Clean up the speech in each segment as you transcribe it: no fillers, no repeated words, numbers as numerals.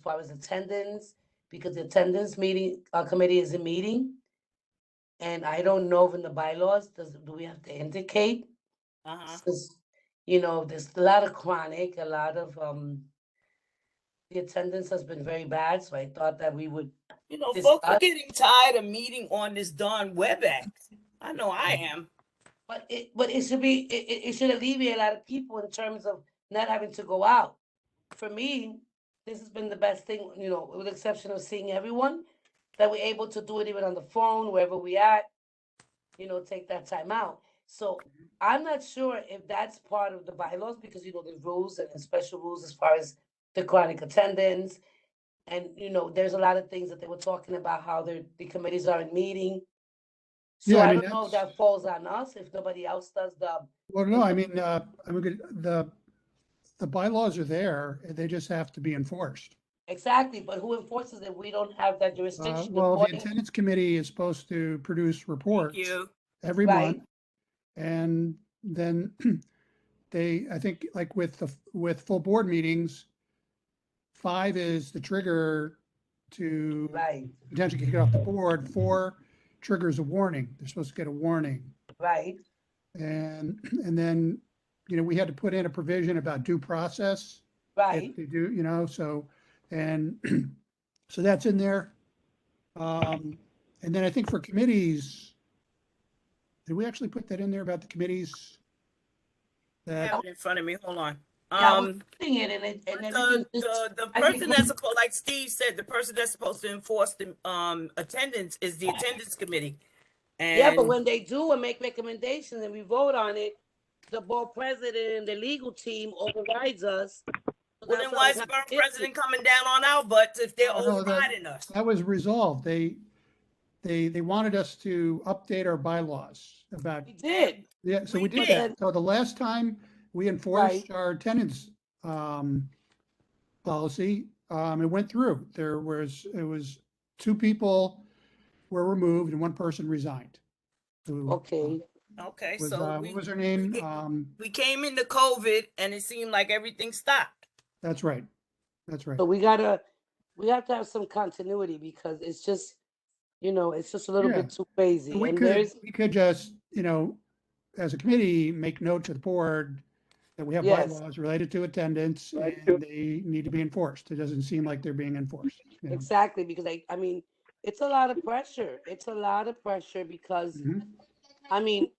far as attendance, because the attendance meeting, committee is a meeting. And I don't know if in the bylaws, do we have to indicate? Uh-huh. Since, there's a lot of chronic, a lot of, the attendance has been very bad, so I thought that we would Folks are discuss. getting tired of meeting on this darn WebEx. I know I am. But it should be, it should alleviate a lot of people in terms of not having to go out. For me, this has been the best thing, with the exception of seeing everyone, that we're able to do it even on the phone, wherever we at, take that time out. So I'm not sure if that's part of the bylaws because, there's rules and special rules as far as the chronic attendance. And, there's a lot of things that they were talking about, how the committees are in meeting. So Yeah, I I mean, don't know if that's, that falls on us, if nobody else does well, no, I mean, the bylaws are there, they just have to be enforced. exactly, but who enforces it? We don't have that jurisdiction Well, the according, attendance committee is supposed to produce Thank reports you. every right, month. And then I think like with full board meetings, 5 is the trigger to right, potentially kick it off the board. 4 triggers a warning. They're supposed to get a warning. right, And then, we had to put in a provision about due process. right. If they do, so, and so that's in there. And then I think for committees, did we actually put that in there about the committees? I That, have it in front of me. Hold on. Yeah, I was reading it and everything just, The I think, person that's supposed, like Steve said, the person that's supposed to enforce the attendance is the attendance committee. yeah, but And when they do and make recommendations and we vote on it, the board president and the legal team overrides us. So well, that's then why why we is the have borough to president coming down on our butts if they're oh, no, overriding us? that was resolved. They wanted us to update our bylaws about, We did, yeah, so We we did did. that. So the last time we right, enforced our attendance, policy, it went through. It was 2 people were removed and 1 person resigned. Who, okay. Okay, was, so what was her name? we came into COVID and it seemed like everything stopped. That's right. That's right. So we have to have some continuity because it's just a little Yeah. bit too crazy. We And could, we could just, as a committee, make note to the board that we have yes, bylaws related to attendance and they need to be enforced. It doesn't seem like they're being enforced. exactly, because I mean, it's a lot of pressure. It's a lot of pressure because Mhm. I mean,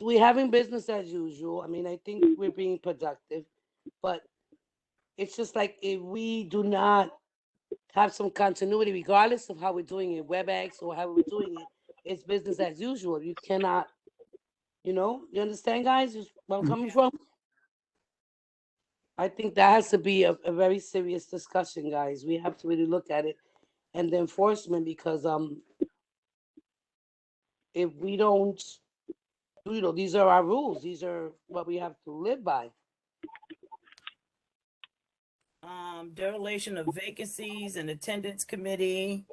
we having business as usual. I mean, I think we're being productive, but it's just like if we do not have some continuity, regardless of how we're doing it, WebEx or how we're doing it, it's business as usual. You cannot, you understand, guys, where I'm coming from? I think that has to be a very serious discussion, guys. We have to really look at it and the enforcement because if we don't, these are our rules. These are what we have to live by. Dereliction of vacancies and attendance committee.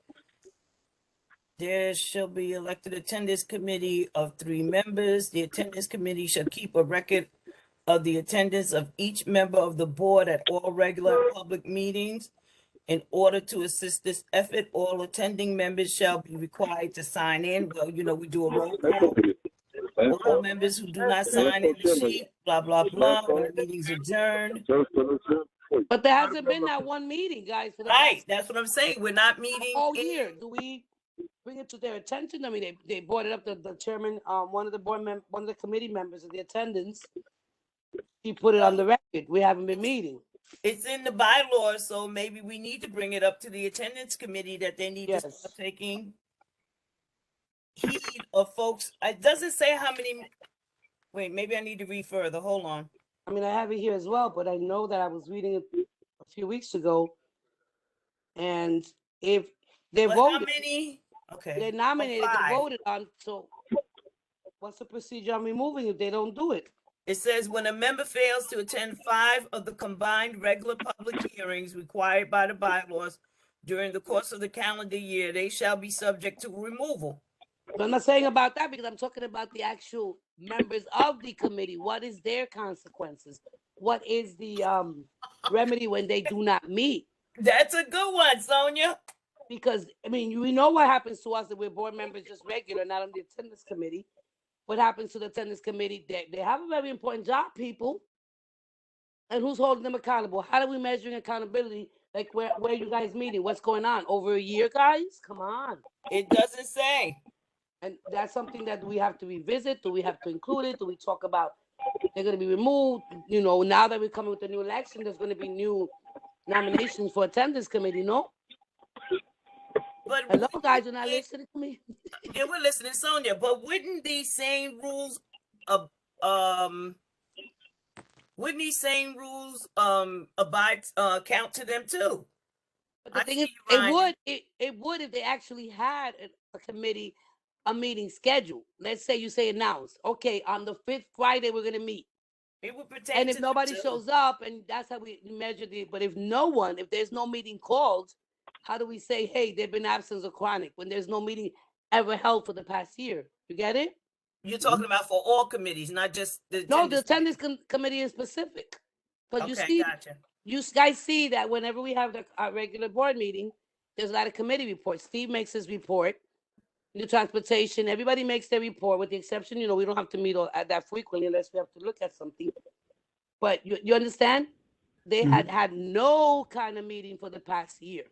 There shall be elected attendance committee of 3 members. The attendance committee shall keep a record of the attendance of each member of the board at all regular public meetings. In order to assist this effort, all attending members shall be required to sign in. Well, we do a roll call. All members who do not sign in the sheet, blah, blah, blah, when the meeting's adjourned. But there hasn't been that one meeting, guys, for the Right, past that's what I'm saying. We're not meeting whole in year. Do we bring it to their attention? I mean, they brought it up. The chairman, one of the one of the committee members of the attendance, he put it on the record. We haven't been meeting. It's in the bylaws, so maybe we need to bring it up to the attendance committee that they need to start Yes. taking heed of folks. It doesn't say how many. Wait, maybe I need to read further. Hold on. I mean, I have it here as well, but I know that I was reading it a few weeks ago, and if they're But how voted, many? they're Okay. Oh, nominated, they're 5. voted on. So, what's the procedure on removing if they don't do it? It says when a member fails to attend 5 of the combined regular public hearings required by the bylaws during the course of the calendar year, they shall be subject to removal. But I'm not saying about that because I'm talking about the actual members of the committee. What is their consequences? What is the remedy when they do not meet? That's a good one, Sonia. Because, I mean, we know what happens to us if we're board members just regular, not on the attendance committee. What happens to the attendance committee? They have a very important job, people. And who's holding them accountable? How are we measuring accountability? Like, where you guys meeting? What's going on? Over a year, guys? Come on. It doesn't say. And that's something that we have to revisit. Do we have to include it? Do we talk about they're going to be removed? You know, now that we're coming with the new election, there's going to be new nominations for attendance committee, no? But Hello, guys, you're not listening to me? yeah, we're listening, Sonia. But wouldn't these same rules abide count to them too? But the I thing is, see you, Ryan. it would if they actually had a committee, a meeting scheduled. Let's say you say announce, okay, on the 5th Friday, we're going to meet. It would pertain And to if them nobody too. shows up, and that's how we measure it. But if there's no meeting called, how do we say, hey, there've been absence or chronic when there's no meeting ever held for the past year? You get it? You're talking about for all committees, not just the No, the attendance attendance committee is specific. But committee. you Okay, see, gotcha. you guys see that whenever we have our regular board meeting, there's a lot of committee reports. Steve makes his report. The transportation, everybody makes their report, with the exception, we don't have to meet that frequently unless we have to look at something. But you understand? They had no kind of meeting for the past year.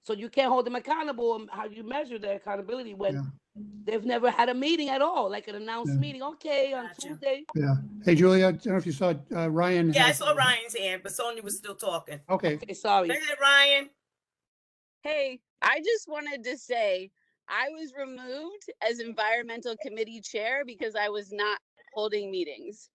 So you can't hold them accountable on how you measure their accountability when Yeah. they've never had a meeting at all, like an announced Yeah. meeting. Okay, on Gotcha. Tuesday. Yeah. Hey, Julia, I don't know if you saw Ryan. Yeah, I has- saw Ryan's hand, but Sonia was still talking. Okay. Okay, sorry. Go ahead, Ryan. Hey, I just wanted to say I was removed as environmental committee chair because I was not holding meetings.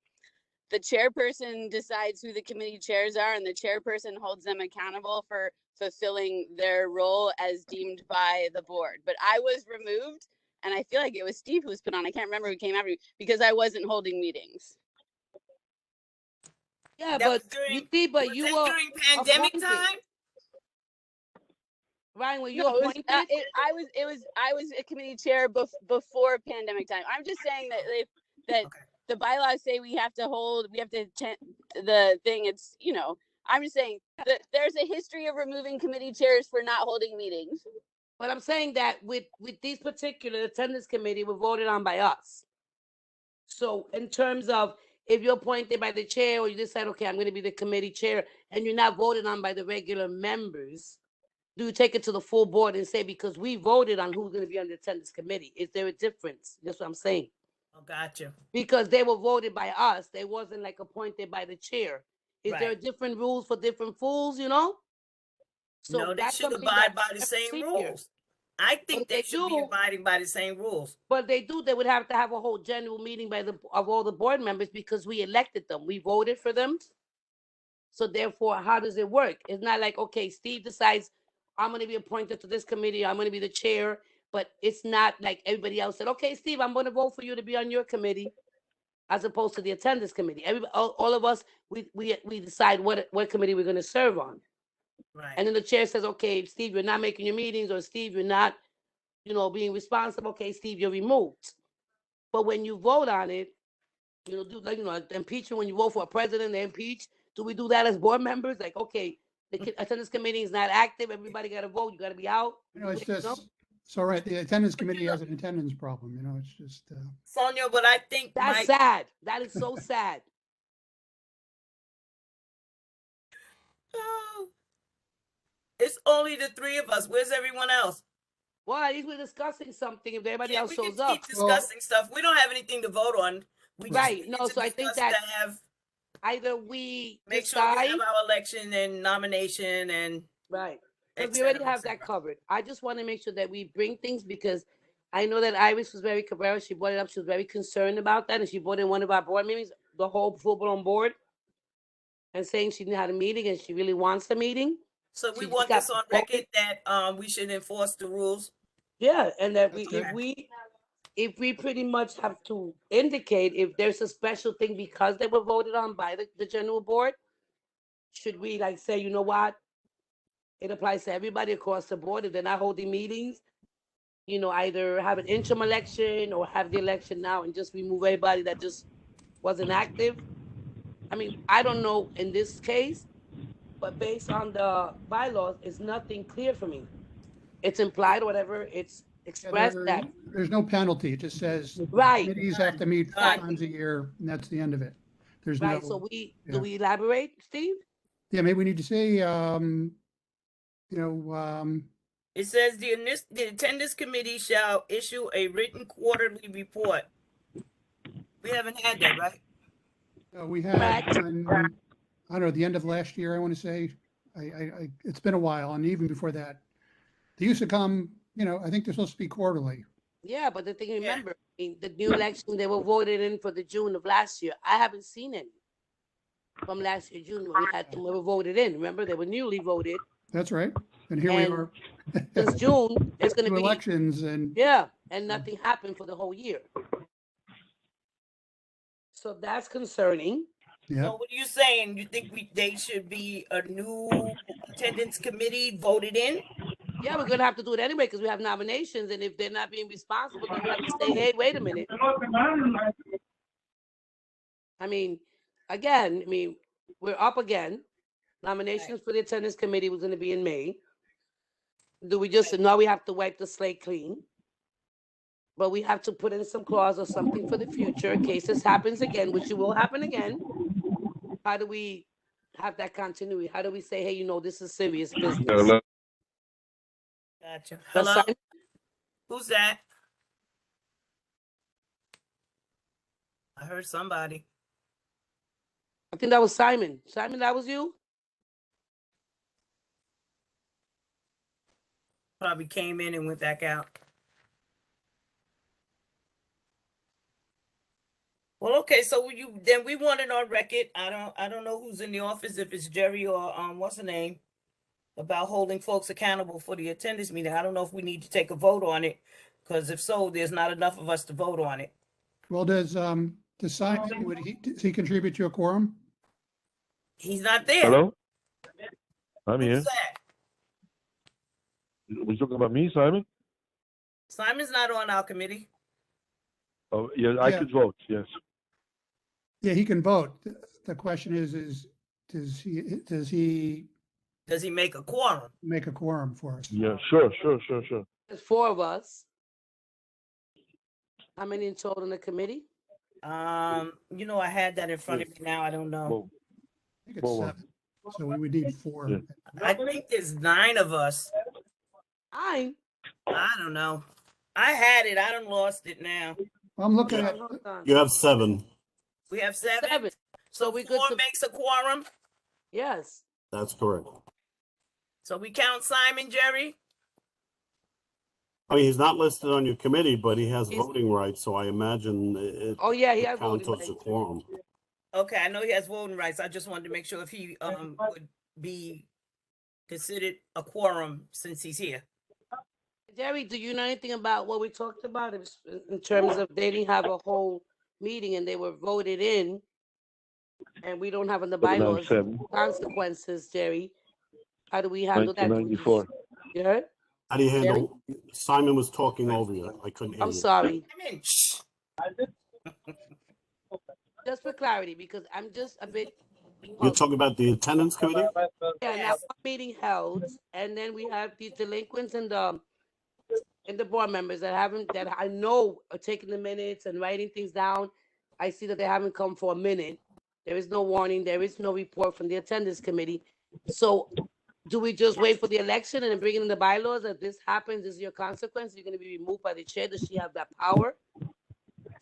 The chairperson decides who the committee chairs are, and the chairperson holds them accountable for fulfilling their role as deemed by the board. But I was removed, and I feel like it was Steve who was put on. I can't remember who came after me because I wasn't holding meetings. Yeah, That was but during, you see, but was you that were during pandemic appointed. time? Ryan, were you No, it was, appointed? I was a committee chair before pandemic time. I'm just saying that Okay. the bylaws say we have to attend the thing. It's, I'm just saying that there's a history of removing committee chairs for not holding meetings. But I'm saying that with these particular attendance committee were voted on by us. So in terms of if you're appointed by the chair or you decide, okay, I'm going to be the committee chair, and you're not voted on by the regular members, do you take it to the full board and say, because we voted on who's going to be on the attendance committee? Is there a difference? That's what I'm saying. Oh, gotcha. Because they were voted by us. They wasn't like appointed by the chair. Is there a Right. different rules for different fools, So No, they that's should something abide that by the same here. rules. I think But they they should be do. abiding by the same rules. But they would have to have a whole general meeting of all the board members because we elected them. We voted for them. So therefore, how does it work? It's not like, okay, Steve decides I'm going to be appointed to this committee. I'm going to be the chair. But it's not like everybody else said, okay, Steve, I'm going to vote for you to be on your committee, as opposed to the attendance committee. All of us, we decide what committee we're going to serve on. Right. And then the chair says, okay, Steve, you're not making your meetings, or Steve, you're not, being responsible. Okay, Steve, you're removed. But when you vote on it, impeachment, when you vote for a president, they impeach. Do we do that as board members? Like, okay, the attendance committee is not active. Everybody got to vote. You got to be out. It's just, so right, the attendance committee has an attendance problem, it's just, Sonia, but I think That's sad. That is so sad. Oh, it's only the three of us. Where's everyone else? Well, at least we're discussing something. If everybody Yeah, else we can shows up, keep discussing stuff. We don't have anything to vote on. We just Right. need No, to so I think discuss that to have either we make sure we decide, have our election and nomination and right? et Because we already cetera, et have that cetera. covered. I just want to make sure that we bring things, because I know that Iris was very Cabrera. She brought it up. She was very concerned about that, and she brought in one of our board meetings, the whole full board on board, and saying she had a meeting and she really wants a meeting. So we She want got this on voted. record that we should enforce the rules. Yeah, and that That's if we pretty much have to indicate if there's a special thing because they were voted on by the general board, should we like say, you know what? It applies to everybody across the board. If they're not holding meetings, either have an interim election or have the election now and just remove everybody that just wasn't active. I mean, I don't know in this case, but based on the bylaws, it's nothing clear for me. It's implied, or whatever, it's Yeah, expressed that, there's no penalty. It just says right, committees have to meet four Right. times a year, and that's the end of it. There's right, so no, do yeah. we elaborate, Steve? Yeah, maybe we need to say, It says the attendance committee shall issue a written quarterly report. We haven't had that, right? we had Correct. one, I don't know, the end of last year, I want to say. It's been a while, and even before that. They used to come, I think they're supposed to be quarterly. Yeah, but the thing, remember, I mean, the new election, they were voted in for the June of last year. I haven't seen any from last year, June, when we had them, we were voted in. Remember, they were newly voted. That's right. And here we And are. since June, it's gonna Two be, elections and, yeah, and nothing happened for the whole year. So that's concerning. yeah, So what are you saying? You think they should be a new attendance committee voted in? Yeah, we're gonna have to do it anyway, because we have nominations, and if they're not being responsible, then we have to say, hey, wait a minute. I mean, again, we're up again. Nominations for the attendance committee was gonna be in May. Do we just, now we have to wipe the slate clean? But we have to put in some clause or something for the future in case this happens again, which it will happen again. How do we have that continuity? How do we say, hey, this is serious business? Gotcha. That's Hello? fine. Who's that? I heard somebody. I think that was Simon. Simon, that was you? Probably came in and went back out. Well, okay, so we want it on record. I don't know who's in the office, if it's Jerry or what's the name, about holding folks accountable for the attendance meeting. I don't know if we need to take a vote on it, because if so, there's not enough of us to vote on it. well, does Simon, does he contribute to a quorum? He's not there. Hello? I'm here. Who's that? Was you talking about me, Simon? Simon's not on our committee. Oh, yeah, I Yeah. could vote, yes. Yeah, he can vote. The question is does he Does he make a quorum? make a quorum for us? Yeah, sure. There's 4 of us. How many in total in the committee? I had that in front of me now. I don't know. Well, I think it's Well, 7. So we would need 4. Yeah. I think there's 9 of us. I I don't know. I had it. I done lost it now. I'm looking at, hold on. You have 7. We have 7. 7. So we we good 4 to- makes a quorum. Yes. That's correct. So we count Simon, Jerry. I mean, he's not listed on your committee, but he has He's- voting rights, so I imagine it Oh, yeah, he has counts voting as a rights. quorum. Okay, I know he has voting rights. I just wanted to make sure if he would be considered a quorum since he's here. Jerry, do you know anything about what we talked about in terms of they didn't have a whole meeting and they were voted in, and we don't have in the bylaws 7, consequences, Jerry? How do we handle that? Do we just- 1994. You heard? How do you handle, Simon was talking over you. I couldn't hear I'm you. sorry. Come in. Shh. Just for clarity, because I'm just a bit. You're talking about the attendance committee? Yeah, now one meeting held, and then we have these delinquents and the board members that I know are taking the minutes and writing things down. I see that they haven't come for a minute. There is no warning, there is no report from the attendance committee. So do we just wait for the election and then bring it in the bylaws that this happens, this is your consequence, you're gonna be removed by the chair? Does she have that power?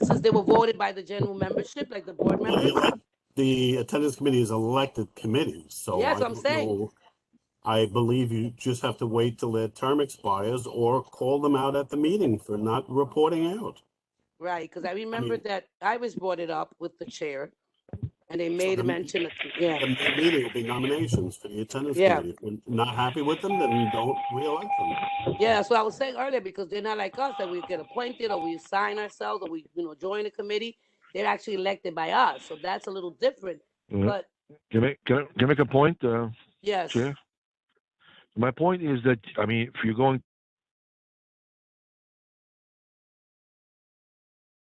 Since they were voted by the general membership, like the board Well, members? the attendance committee is elected committee, so Yes, I I'm don't saying. know. I believe you just have to wait till their term expires or call them out at the meeting for not reporting out. Right, because I remember that Iris brought it up with the chair, and they made a the- mention of, yeah. The main meeting will be nominations for the attendance Yeah. committee. If we're not happy with them, then don't re-elect them. Yeah, that's what I was saying earlier, because they're not like us, that we get appointed or we assign ourselves or we, join a committee. They're actually elected by us, so that's a little different. Mhm. But Can I make a point, yes, Chair? My point is that, I mean, if you're going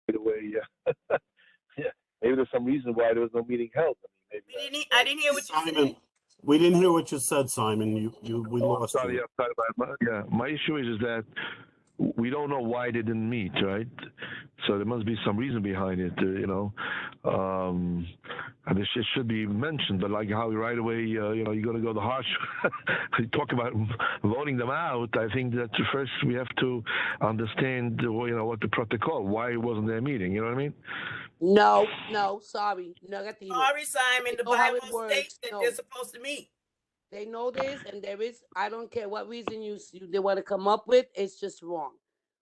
right away, yeah, maybe there's some reason why there was no meeting held. I mean, maybe I didn't hear what you said. We didn't hear what you said, Simon. We lost Sorry, you. sorry about that. Yeah, my issue is that we don't know why they didn't meet, right? So there must be some reason behind it, and it should be mentioned. But like how right away, you're going to go the harsh. You talk about voting them out. I think that first we have to understand, what the protocol. Why wasn't there a meeting? You know what I mean? No, sorry, negativo. Sorry, Simon, the know how it Bible works. states that No. they're supposed to meet. They know this, and there is. I don't care what reason they want to come up with. It's just wrong.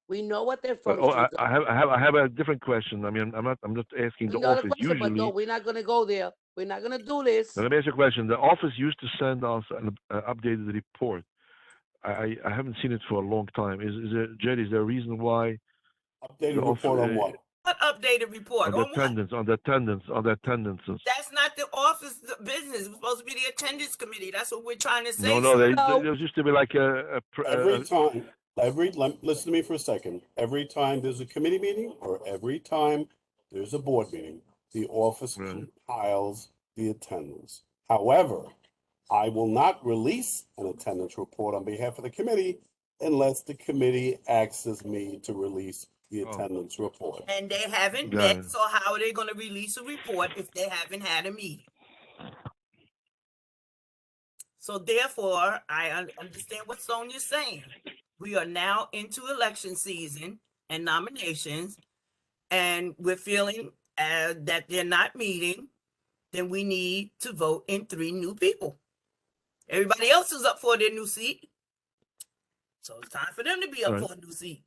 We know what their But, functions are. I have a different question. I mean, I'm just asking the Another office question, but no, usually. we're not gonna go there. We're not gonna do this. Now, let me ask you a question. The office used to send us an updated report. I haven't seen it for a long time. Is there, Jed, is there a reason why Updated the report on what? What updated report? on the On what? attendance, on the attendances? That's not the office business. It's supposed to be the attendance committee. That's what we're trying to say. No, No. there used to be like Every time, listen to me for a second. Every time there's a committee meeting or every time there's a board meeting, the office Right. compiles the attendance. However, I will not release an attendance report on behalf of the committee unless the committee asks me to release the Oh. attendance report. And they haven't Got met, it. so how are they going to release a report if they haven't had a meeting? So therefore, I understand what Sonia's saying. We are now into election season and nominations, and we're feeling that they're not meeting, then we need to vote in 3 new people. Everybody else is up for their new seat. So it's time for them to be up Right. for a new seat.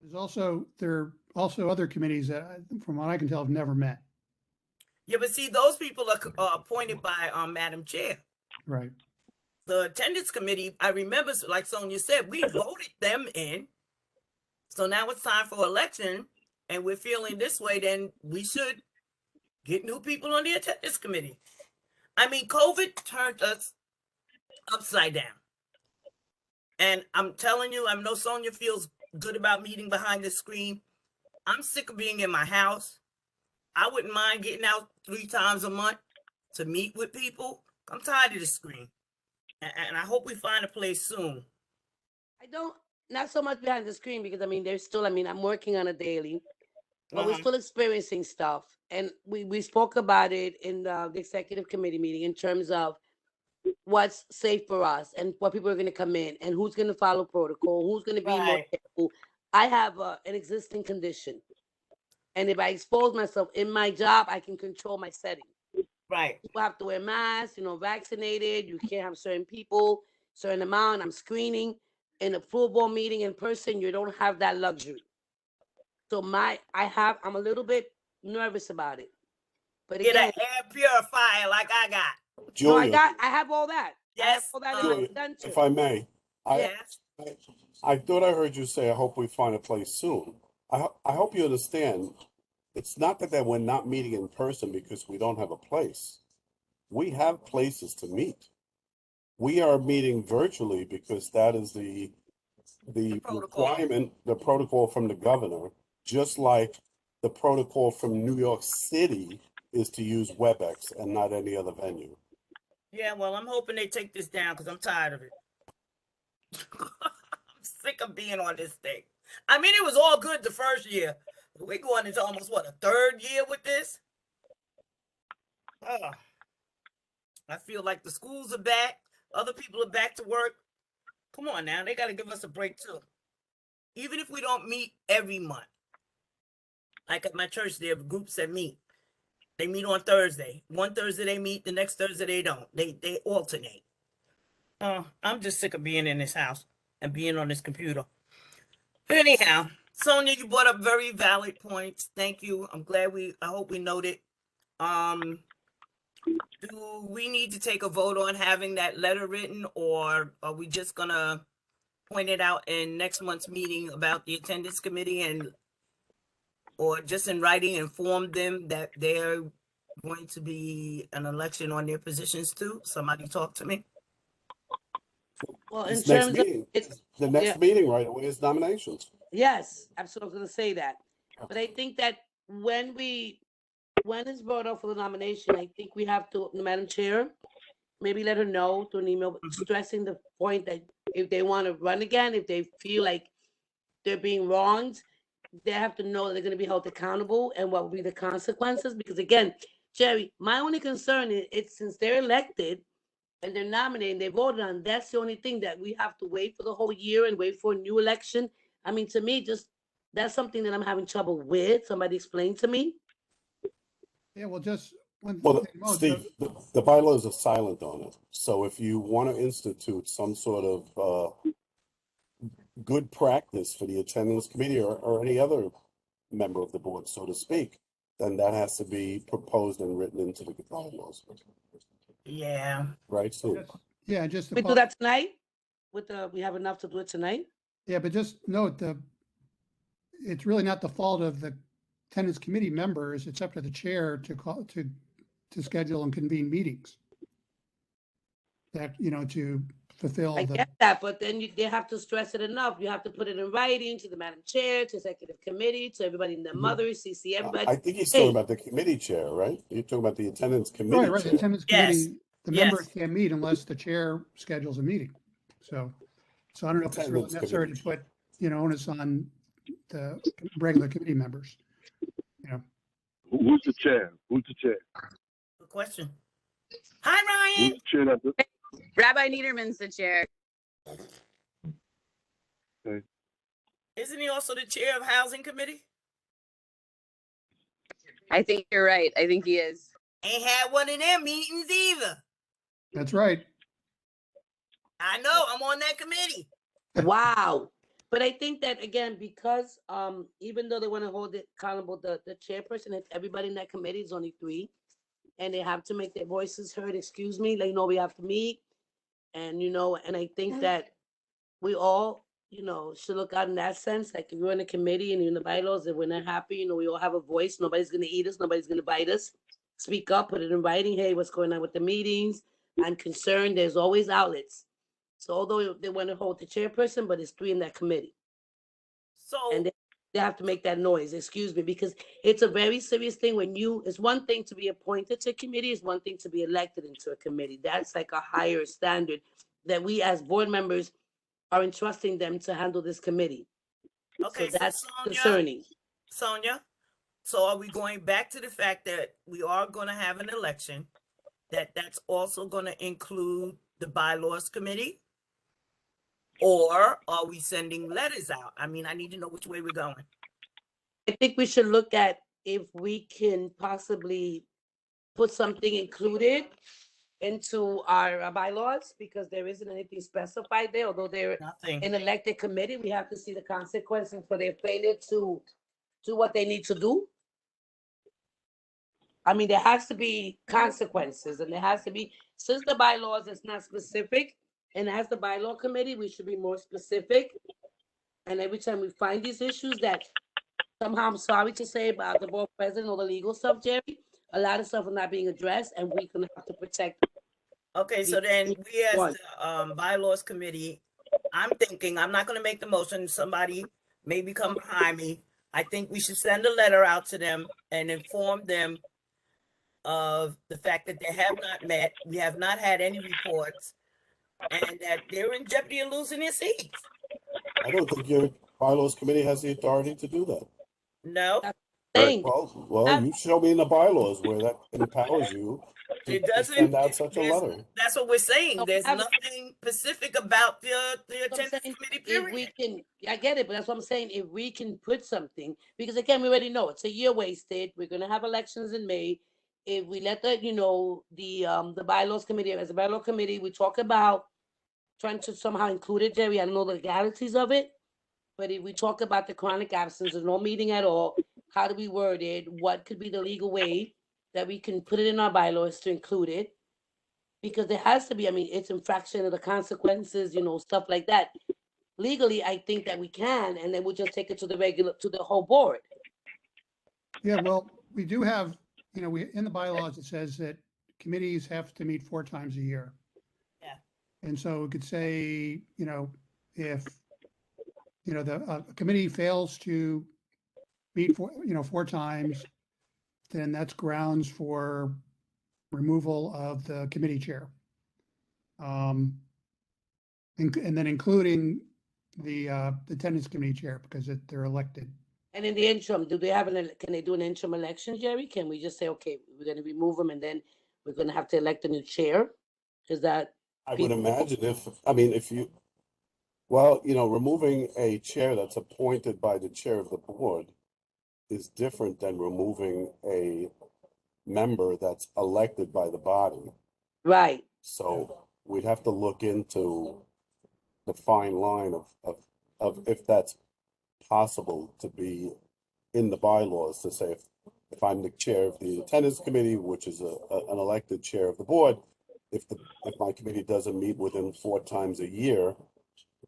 There are also other committees that, from what I can tell, have never met. Yeah, but see, those people are appointed by Madam Chair. Right. The attendance committee, I remember, like Sonia said, we voted them in. So now it's time for election, and we're feeling this way, then we should get new people on the attendance committee. I mean, COVID turned us upside down. And I'm telling you, I know Sonia feels good about meeting behind the screen. I'm sick of being in my house. I wouldn't mind getting out 3 times a month to meet with people. I'm tired of the screen. And I hope we find a place soon. Not so much behind the screen because there's still. I'm working on a daily, but we're Uh-huh. still experiencing stuff, and we spoke about it in the executive committee meeting in terms of what's safe for us and what people are going to come in and who's going to follow protocol, who's going to be more Right. careful. I have an existing condition, and if I expose myself in my job, I can control my setting. Right. People have to wear masks, vaccinated. You can't have certain people, certain amount. I'm screening in a football meeting in person. You don't have that luxury. So I'm a little bit nervous about it. But Get an again, air purifier like I got. no, Julia, I have all that. I have Yes. all that Julia, done if too. I may, Yes. I thought I heard you say, I hope we find a place soon. I hope you understand, it's not that we're not meeting in person because we don't have a place. We have places to meet. We are meeting virtually because that is the protocol. requirement, the protocol from the governor, just like the protocol from New York City is to use WebEx and not any other venue. Yeah, well, I'm hoping they take this down because I'm tired of it. I'm sick of being on this thing. It was all good the first year. We're going into almost, a 3rd year with this? I feel like the schools are back. Other people are back to work. Come on now, they got to give us a break too. Even if we don't meet every month. Like at my church, there are groups that meet. They meet on Thursday. One Thursday they meet, the next Thursday they don't. They alternate. I'm just sick of being in this house and being on this computer. Anyhow, Sonia, you brought up very valid points. Thank you. I hope we noted. Do we need to take a vote on having that letter written, or are we just gonna point it out in next month's meeting about the attendance committee or just in writing inform them that they're going to be an election on their positions too? Somebody talk to me. Well, in This next terms of meeting, it's the next yeah. meeting right away is nominations. Yes, absolutely going to say that. But I think that when it's brought up for the nomination, I think we have to, Madam Chair, maybe let her know through an email, stressing the point that if they want to run again, if they feel like they're being wronged, they have to know that they're going to be held accountable and what will be the consequences. Because again, Jerry, my only concern is it's since they're elected and they're nominated, they voted on, that's the only thing that we have to wait for the whole year and wait for a new election. I mean, to me, just that's something that I'm having trouble with. Somebody explain to me. Yeah, well, just one Well, thing, Mo, Steve, the bylaws are silent on it. So if you want to institute some sort of good practice for the attendance committee or any other member of the board, so to speak, then that has to be proposed and written into the bylaws, Yeah. right? So just- yeah, just to We do pol- that tonight. We have enough to do it tonight. yeah, but just note it's really not the fault of the attendance committee members. It's up to the chair to call, to schedule and convene meetings. That, to fulfill I the, get that, but then they have to stress it enough. You have to put it in writing to the Madam Chair, to executive committee, to everybody in their Mhm. mothers, CC everybody. I think he's talking Hey. about the committee chair, right? You're talking about the attendance committee right, the chair. attendance Yes, committee, the yes. members can't meet unless the chair schedules a meeting. So I don't know if it's really Attendance necessary to committee. put, onus on the regular committee members. Who's the chair? Who's the chair? Good question. Hi, Ryan. Who's the chair? Rabbi Niederman's the chair. Isn't he also the chair of housing committee? I think you're right. I think he is. Ain't had one of their meetings either. That's right. I know, I'm on that committee. Wow. But I think that again, because even though they want to hold it accountable, the chairperson, if everybody in that committee is only 3, and they have to make their voices heard, excuse me, we have to meet. And and I think that we all, should look out in that sense. Like if you're in a committee and you're in the bylaws and we're not happy, we all have a voice. Nobody's gonna eat us, nobody's gonna bite us. Speak up, put it in writing. Hey, what's going on with the meetings? I'm concerned. There's always outlets. So although they want to hold the chairperson, but it's 3 in that committee. So, And they have to make that noise, excuse me, because it's a very serious thing when it's one thing to be appointed to a committee, it's one thing to be elected into a committee. That's like a higher standard that we as board members are entrusting them to handle this committee. okay, So that's Sonia, concerning. so are we going back to the fact that we are going to have an election, that's also going to include the bylaws committee? Or are we sending letters out? I mean, I need to know which way we're going. I think we should look at if we can possibly put something included into our bylaws, because there isn't anything specified there, although they're Nothing. an elected committee, we have to see the consequences for their failure to do what they need to do. I mean, there has to be consequences, and there has to be, since the bylaws is not specific, and as the bylaw committee, we should be more specific. And every time we find these issues that somehow, I'm sorry to say about the board president or the legal stuff, Jerry, a lot of stuff is not being addressed, and we're gonna have to protect. Okay, so then we as One. the bylaws committee, I'm thinking, I'm not gonna make the motion, somebody maybe come behind me. I think we should send a letter out to them and inform them of the fact that they have not met, we have not had any reports, and that they're in jeopardy of losing their seats. I don't think your bylaws committee has the authority to do that. No, Thing. Well, you show me in the bylaws where that empowers you to it doesn't. send out such a there's- letter. That's what we're saying. No, There's have- nothing specific about the I'm attendance saying, committee if we period. can, I get it, but that's what I'm saying, if we can put something, because again, we already know it's a year wasted, we're gonna have elections in May. If we let the bylaws committee, as a bylaw committee, we talk about trying to somehow include it, Jerry, I don't know the legalities of it. But if we talk about the chronic absence, there's no meeting at all, how do we word it? What could be the legal way that we can put it in our bylaws to include it? Because there has to be, I mean, it's infraction of the consequences, stuff like that. Legally, I think that we can, and then we'll just take it to the whole board. Yeah, well, we do have, in the bylaws, it says that committees have to meet 4 times a year. Yeah. And so we could say, if, the committee fails to meet 4 times, then that's grounds for removal of the committee chair. And then including the attendance committee chair because they're elected. And in the interim, do they have can they do an interim election, Jerry? Can we just say, okay, we're gonna remove them and then we're gonna have to elect a new chair? Is that, I would people- imagine if you, well, removing a chair that's appointed by the chair of the board is different than removing a member that's elected by the body. right, So we'd have to look into the fine line of if that's possible to be in the bylaws to say if I'm the chair of the attendance committee, which is an elected chair of the board, if my committee doesn't meet within 4 times a year,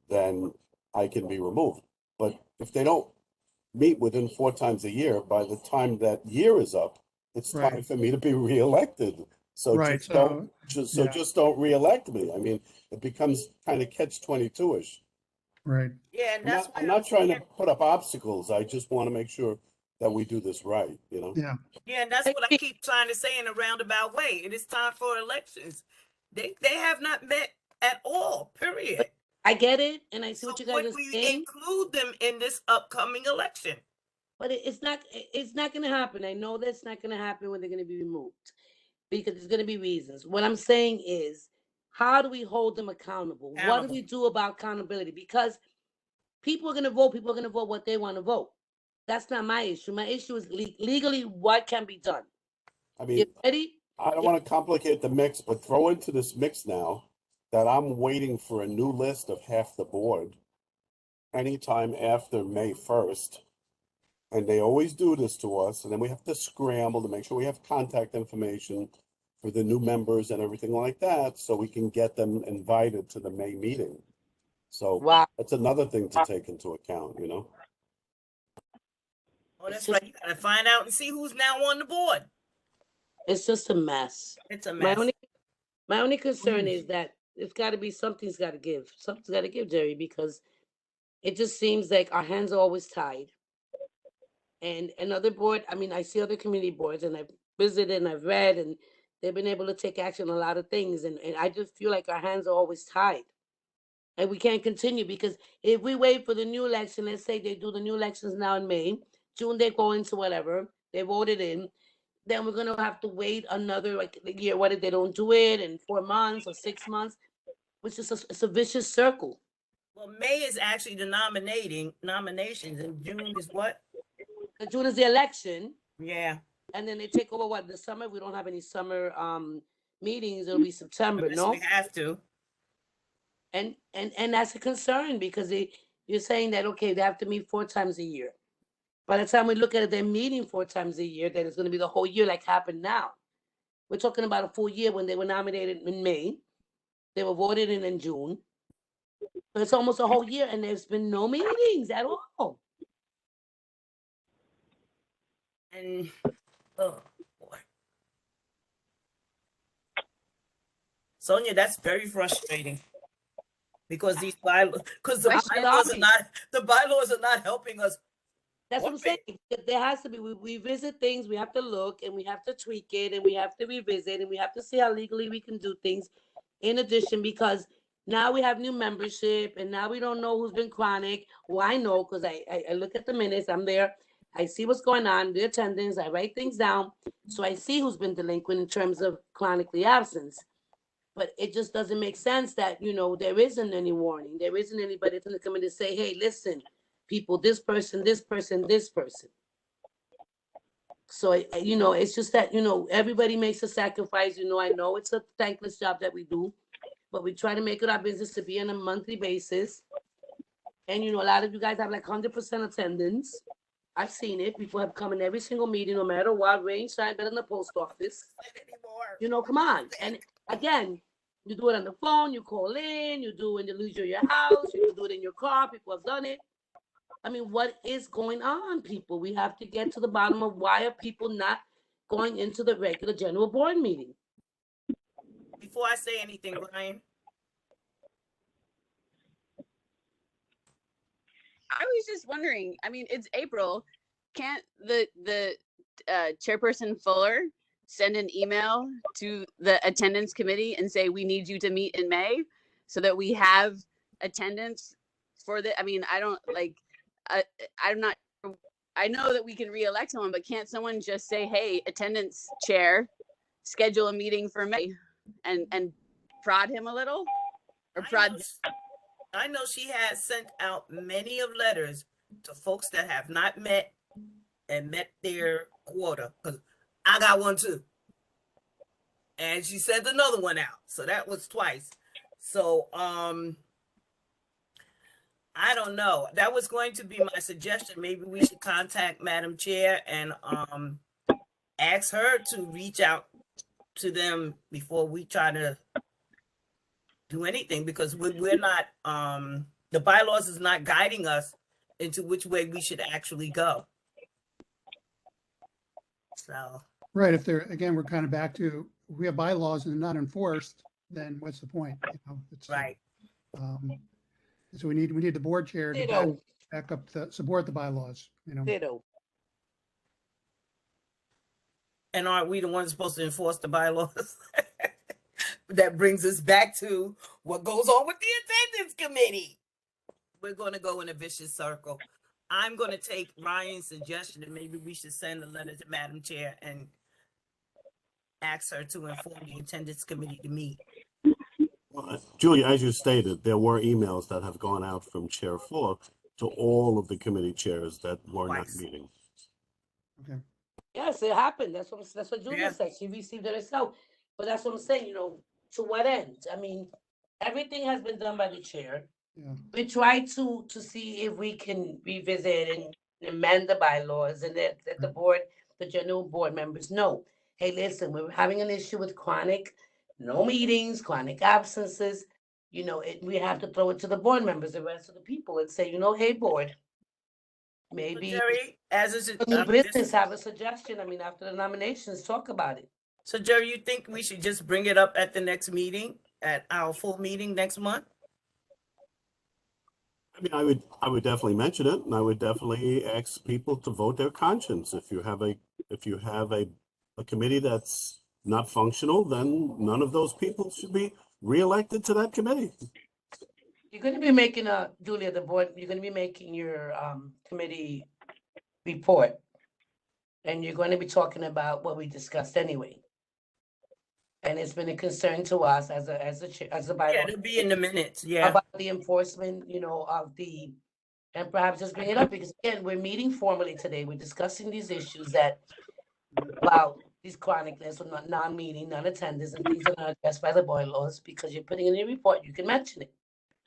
then I can be removed. But if they don't meet within 4 times a year, by the time that year is up, it's time Right. for me to be reelected. So Right, just don't yeah. just don't reelect me. I mean, it becomes kind of catch-22ish. Right. Yeah, and that's why I'm not trying to put up obstacles. I just want to make sure that we do this right, Yeah. Yeah, and that's what I keep trying to say in a roundabout way. It is time for elections. They have not met at all, period. I get it, and I see So what you guys would are we saying, include them in this upcoming election? but it's not gonna happen. I know that's not gonna happen when they're gonna be removed. Because there's gonna be reasons. What I'm saying is, how do we hold them accountable? What do Accountable. we do about accountability? Because people are gonna vote what they wanna vote. That's not my issue. My issue is legally what can be done. I You mean, ready? I don't want to complicate the mix, but throw into this mix now that I'm waiting for a new list of half the board anytime after May 1st. And they always do this to us, and then we have to scramble to make sure we have contact information for the new members and everything like that, so we can get them invited to the May meeting. So Wow. that's another thing to take into account, Oh, that's It's just- right. You gotta find out and see who's now on the board. It's just a mess. It's a My mess. only concern is that it's gotta be, something's gotta give. Something's gotta give, Jerry, because it just seems like our hands are always tied. And another board, I mean, I see other community boards and I've visited and I've read and they've been able to take action on a lot of things. And I just feel like our hands are always tied. And we can't continue because if we wait for the new election, let's say they do the new elections now in May, June they go into whatever, they voted in, then we're gonna have to wait another like a year. What if they don't do it in 4 months or 6 months? Which is it's a vicious circle. Well, May is actually the nominations, and June is what? The June is the election, Yeah. and then they take over what, the summer? We don't have any summer meetings. It'll be September, Unless no? we have to. And that's a concern because you're saying that okay, they have to meet 4 times a year. By the time we look at it, they're meeting 4 times a year, then it's gonna be the whole year like happened now. We're talking about a full year when they were nominated in May. They were voted in June. So it's almost a whole year and there's been no meetings at all. And oh boy. Sonia, that's very frustrating. Because the bylaws are not helping us. That's what I'm saying. There has to be, we visit things, we have to look and we have to tweak it and we have to revisit and we have to see how legally we can do things. In addition, because now we have new membership and now we don't know who's been chronic. Well, I know because I look at the minutes, I'm there. I see what's going on, the attendance, I write things down. So I see who's been delinquent in terms of chronically absence. But it just doesn't make sense that, there isn't any warning. There isn't anybody that's going to come in and say, hey, listen, people, this person, this person, this person. So, it's just that, everybody makes a sacrifice. I know it's a thankless job that we do, but we try to make it our business to be on a monthly basis. And, a lot of you guys have like 100% attendance. I've seen it. People have come in every single meeting, no matter what, rain, shine, better than the post office. Come on. And again, you do it on the phone, you call in, you do it in the leisure of your house, you can do it in your car. People have done it. I mean, what is going on, people? We have to get to the bottom of why are people not going into the regular general board meeting. Before I say anything, Ryan. I was just wondering, I mean, it's April. Can't the chairperson Fuller send an email to the attendance committee and say, we need you to meet in May so that we have attendance for the, I mean, I don't like, I'm not, I know that we can reelect someone, but can't someone just say, hey, attendance chair, schedule a meeting for May and prod him a little? Or prod, I know she has sent out many of letters to folks that have not met and met their quota, because I got one too. And she sent another one out. So that was twice. So I don't know. That was going to be my suggestion. Maybe we should contact Madam Chair and ask her to reach out to them before we try to do anything, because we're not the bylaws is not guiding us into which way we should actually go. So Right, if they're, again, we're kind of back to, if we have bylaws and they're not enforced, then what's the point? You know, it's, right. So we need the board chair to Ditto, back up support the bylaws, you know. ditto. And aren't we the ones supposed to enforce the bylaws? That brings us back to what goes on with the attendance committee. We're going to go in a vicious circle. I'm going to take Ryan's suggestion and maybe we should send a letter to Madam Chair and ask her to inform the attendance committee to meet. Well, Julia, as you stated, there were emails that have gone out from Chair Fuller to all of the committee chairs that were not Twice. meeting. Okay. Yes, it happened. That's what Julia Yeah. said. She received it herself. But that's what I'm saying, you know, to what end? I mean, everything has been done by the chair. Yeah. We try to see if we can revisit and amend the bylaws and let the board, the general board members know, hey, listen, we're having an issue with chronic, no meetings, chronic absences. You know, we have to throw it to the board members, the rest of the people, and say, you know, hey, board, So maybe Jerry, as is new business have a suggestion. I mean, after the nominations, talk about it. so Jerry, you think we should just bring it up at the next meeting, at our full meeting next month? I mean, I would definitely mention it, and I would definitely ask people to vote their conscience. If you have a committee that's not functional, then none of those people should be reelected to that committee. You're gonna be making Julia, the board, you're gonna be making your committee report. And you're gonna be talking about what we discussed anyway. And it's been a concern to us as a Yeah, bylaw it'll be in the minutes. Yeah. about the enforcement, you know, and perhaps just bring it up because again, we're meeting formally today. We're discussing these issues that about these chronic lists or non-meeting, non-attendance and things that are not addressed by the bylaws because you're putting in your report, you can mention it.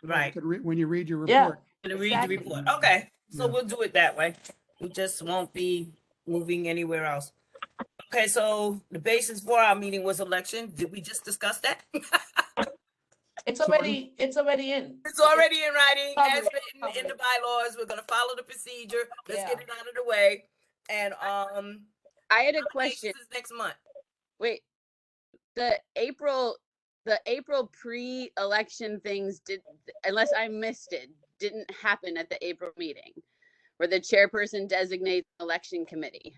Right. When you read your Yeah. report. To read the Exactly. report. Okay, so Yeah. we'll do it that way. We just won't be moving anywhere else. Okay, so the basis for our meeting was election. Did we just discuss that? It's Sorry? already in. It's already in writing, as Public, written in the bylaws. We're gonna follow the procedure. Let's Yeah. get it out of the way. And I had a question. nominations is next month. Wait, the April pre-election things unless I missed it, didn't happen at the April meeting where the chairperson designates election committee.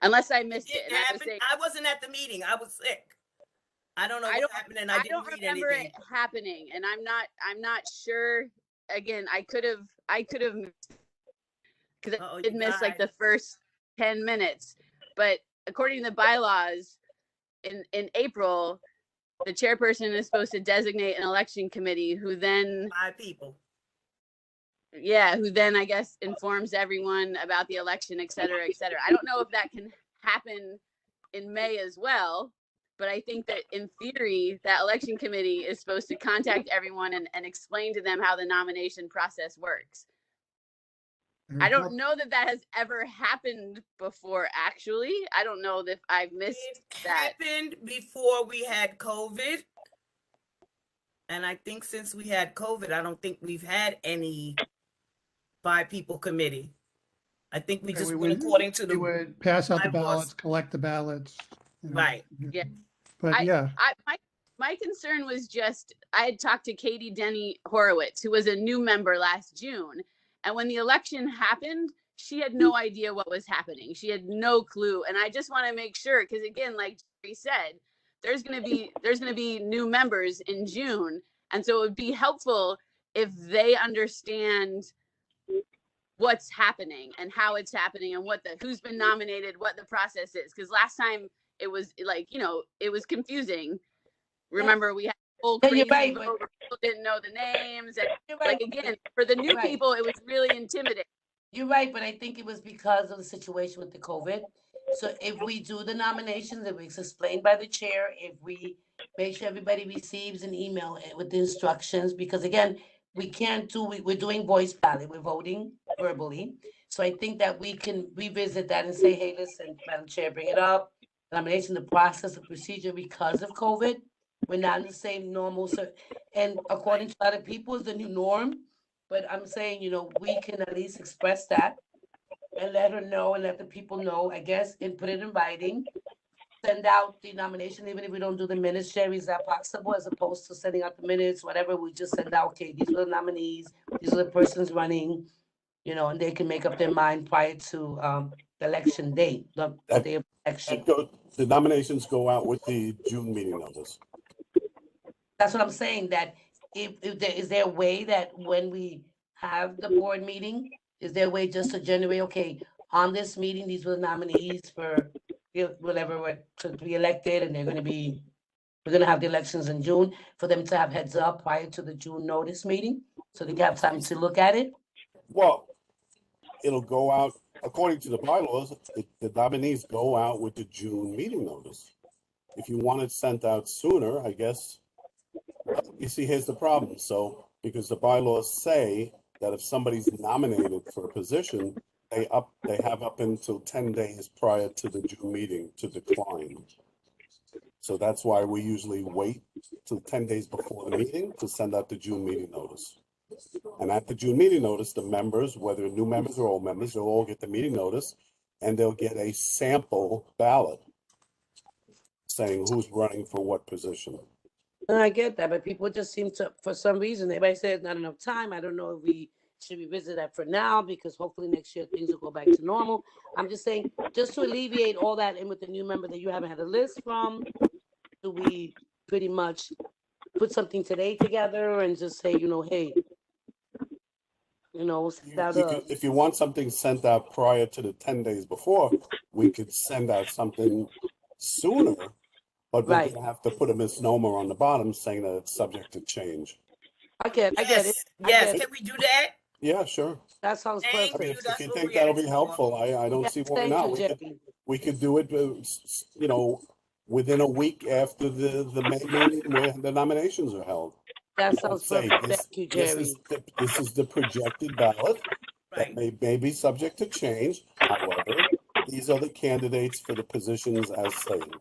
Unless I missed it. It And I was happened. saying, I wasn't at the meeting. I was sick. I don't know I what don't- happened, and I I didn't don't read remember anything. it happening, and I'm not sure. Again, I could have because Uh-oh, I you did miss like died. the first 10 minutes. But according to the bylaws, in April, the chairperson is supposed to designate an election committee who then, 5 people. who then I guess informs everyone about the election, et cetera, et cetera. I don't know if that can happen in May as well, but I think that in theory, that election committee is supposed to contact everyone and explain to them how the nomination process works. I don't know that has ever happened before, actually. I don't know if I've missed It that. happened before we had COVID. And I think since we had COVID, I don't think we've had any 5 people committee. I think we Okay, just we went would- according to We the, would pass out the bylaws. ballots, collect the ballots. you know. right. Yeah. But yeah, My concern was just, I had talked to Katie Denny Horowitz, who was a new member last June. And when the election happened, she had no idea what was happening. She had no clue. And I just want to make sure, because again, like Jerry said, there's gonna be new members in June. And so it would be helpful if they understand what's happening and how it's happening and who's been nominated, what the process is. Because last time it was like, it was confusing. Remember, we had whole Yeah, crazy you're right, vote where people didn't know the names, and You're right. like again, for the new Right. people, it was really intimidating. You're right, but I think it was because of the situation with the COVID. So if we do the nominations, if it's explained by the chair, if we make sure everybody receives an email with the instructions, because again, we're doing voice ballot, we're voting verbally. So I think that we can revisit that and say, hey, listen, Madam Chair, bring it up. Nomination, the process, the procedure, because of COVID, we're not in the same normal, and according to a lot of people, is the new norm. But I'm saying, we can at least express that and let her know and let the people know, I guess, and put it in writing. Send out the nomination, even if we don't do the minutes, Jerry, is that possible? As opposed to sending out the minutes, whatever, we just send out, okay, these are the nominees, these are the persons running, and they can make up their mind prior to the election date, the day of election. The nominations go out with the June meeting notice. That's what I'm saying, that is there a way that when we have the board meeting, is there a way just to generate, okay, on this meeting, these were the nominees for whatever were to be elected, and we're gonna have the elections in June, for them to have heads up prior to the June notice meeting, so they can have time to look at it? Well, it'll go out, according to the bylaws, the nominees go out with the June meeting notice. If you want it sent out sooner, I guess, you see, here's the problem. So, because the bylaws say that if somebody's nominated for a position, they have up until 10 days prior to the June meeting to decline. So that's why we usually wait till 10 days before the meeting to send out the June meeting notice. And at the June meeting notice, the members, whether new members or old members, they'll all get the meeting notice, and they'll get a sample ballot saying who's running for what position. And I get that, but people just seem to, for some reason, everybody says not enough time. I don't know if we should revisit that for now, because hopefully next year things will go back to normal. I'm just saying, just to alleviate all that, and with the new member that you haven't had a list from, do we pretty much put something today together and just say, hey, If you want something sent out prior to the 10 days before, we could send out something sooner, but we're Right. gonna have to put a misnomer on the bottom saying that it's subject to change. I get it. Yes, can we do that? Yeah, sure. That sounds Thank I perfect. mean, you. if That's you what think we that'll asked be for. helpful, I don't Yes, see why thank not. you, Jerry. We could do it, within a week after the May meeting where the nominations are held. That And sounds say, perfect. this, Thank you, this Jerry. is this is the projected ballot that Right. may be subject to change. However, these are the candidates for the positions as stated.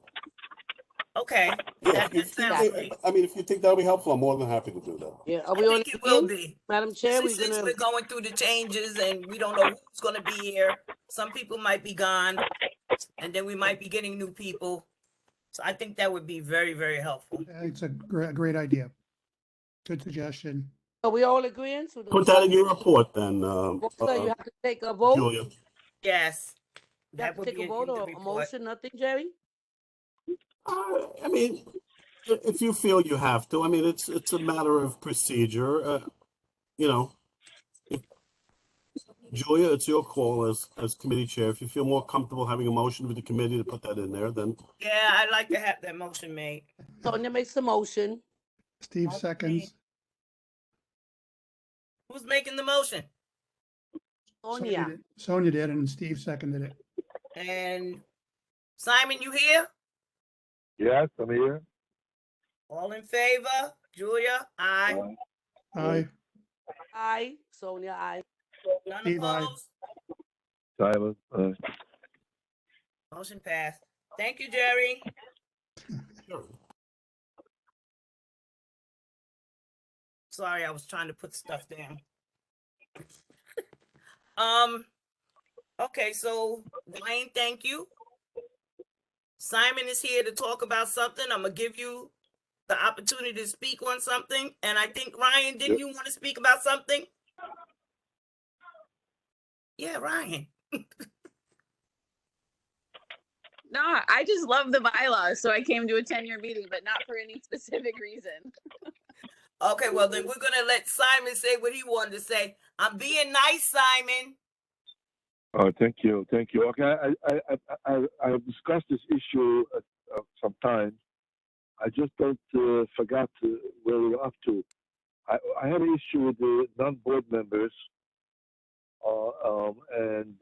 Okay. Yeah, That sounds great. if you think that'll be helpful, I'm more than happy to do that. Yeah, are I we on think it will again? be. Madam Chair, we're Since gonna, we're going through the changes and we don't know who's gonna be here, some people might be gone, and then we might be getting new people. So I think that would be very, very helpful. It's a great idea. Good suggestion. are we all agreeing? So Put that in your report then, Melissa, you have to take a vote? Julia. Yes. You have That to would take be a in vote the or a report. motion, nothing, Jerry? I mean, if you feel you have to, I mean, it's a matter of procedure. Julia, it's your call as committee chair. If you feel more comfortable having a motion with the committee to put that in there, then Yeah, I'd like to have that motion made. Sonia makes the motion. Steve Okay. seconds. Who's making the motion? Sonia. Sonia did, and Steve seconded it. And Simon, you here? Yes, I'm here. All in favor? Julia? Aye. Aye. Aye. Sonia, aye. None Steve, aye. opposed? Tyler, Motion passed. Thank you, Jerry. sure. Sorry, I was trying to put stuff down. Okay, so Ryan, thank you. Simon is here to talk about something. I'm gonna give you the opportunity to speak on something. And I think Ryan, didn't you want to speak about something? Yeah, Ryan. No, I just love the bylaws, so I came to attend your meeting, but not for any specific reason. Okay, well then we're gonna let Simon say what he wanted to say. I'm being nice, Simon. Oh, thank you. Okay, I've discussed this issue sometimes. I just don't forgot where we're up to. I had an issue with the non-board members, and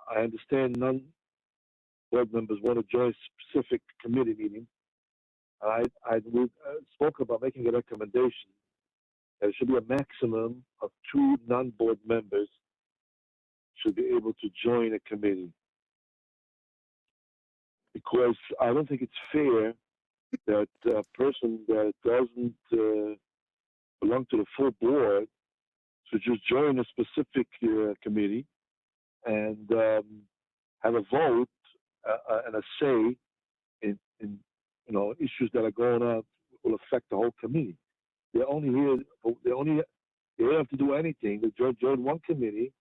I understand non-board members want to join a specific committee meeting. We spoke about making a recommendation. There should be a maximum of 2 non-board members should be able to join a committee. Because I don't think it's fair that a person that doesn't belong to the full board should just join a specific committee and have a vote and a say in issues that are going on will affect the whole committee. They're only here. They don't have to do anything. They join one committee.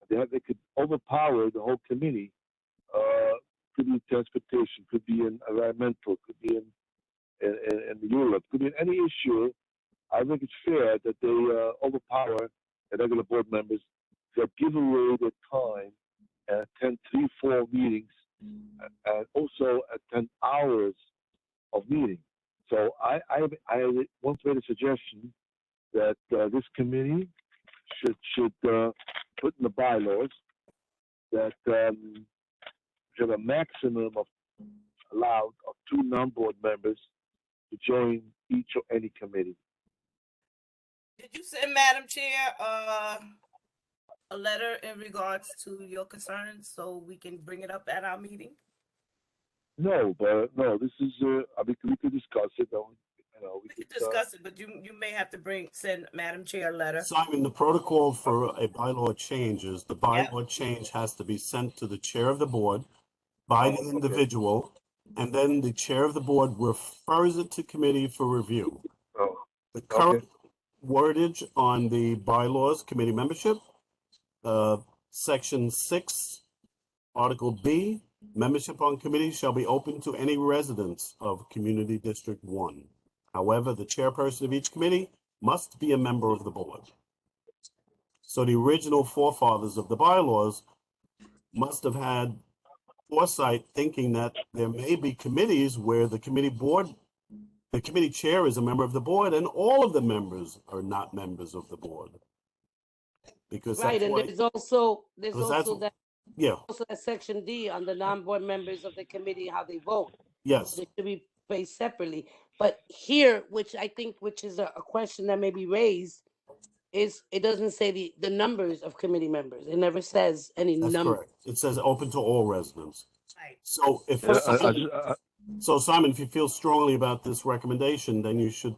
They could overpower the whole committee. Could be transportation, could be in environmental, could be in Europe, could be in any issue. I think it's fair that they overpower the regular board members that give away their time and attend 3-4 meetings and also attend hours of meeting. So I once made a suggestion that this committee should put in the bylaws that should have a maximum of allowed of 2 non-board members to join each or any committee. Did you send Madam Chair a letter in regards to your concerns so we can bring it up at our meeting? No, but no, this is I mean we could discuss it. We could discuss it, but you may have to send Madam Chair a letter. Simon, the protocol for a bylaw change is the bylaw change has to be sent to the chair of the board by the individual, and then the chair of the board refers it to committee for review. Oh, The current wordage on the bylaws, committee membership, section 6, article B, membership on committee shall be open to any residents of Community District 1. However, the chairperson of each committee must be a member of the board. So the original forefathers of the bylaws must have had foresight thinking that there may be committees where the committee chair is a member of the board and all of the members are not members of the board. Because Right, that's and why, there's also yeah, that section D on the non-board members of the committee, how they vote. yes. They should be placed separately. But here, which is a question that may be raised, is it doesn't say the numbers of committee members. It never says any That's number. correct. It says open to all residents. Right. So if Simon, if you feel strongly about this recommendation, then you should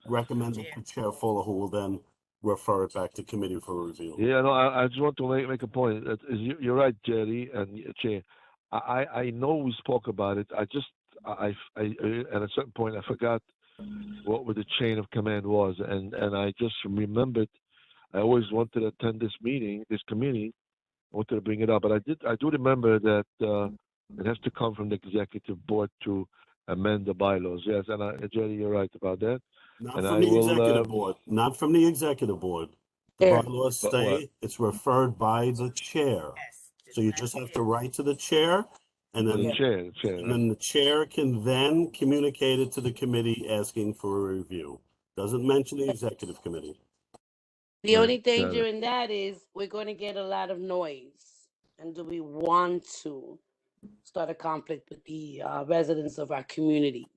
recommend it to Chair Fuller, who will then refer it back to committee for review. Yeah, no, I just want to make a point. You're right, Jerry and Chair. I know we spoke about it. I at a certain point I forgot what the chain of command was, and I just remembered. I always wanted to attend this committee. I wanted to bring it up, but I do remember that it has to come from the executive board to amend the bylaws. Yes, and Jerry, you're right about that. Not And from I the will, executive board. Not from the executive board. The Chair. bylaws But what? say it's referred by the chair. Yes. So you just have to write to the chair, and then The chair. and then the chair can then communicate it to the committee asking for a review. Doesn't mention the executive committee. The Right, only got danger it. in that is we're going to get a lot of noise. And do we want to start a conflict with the residents of our community?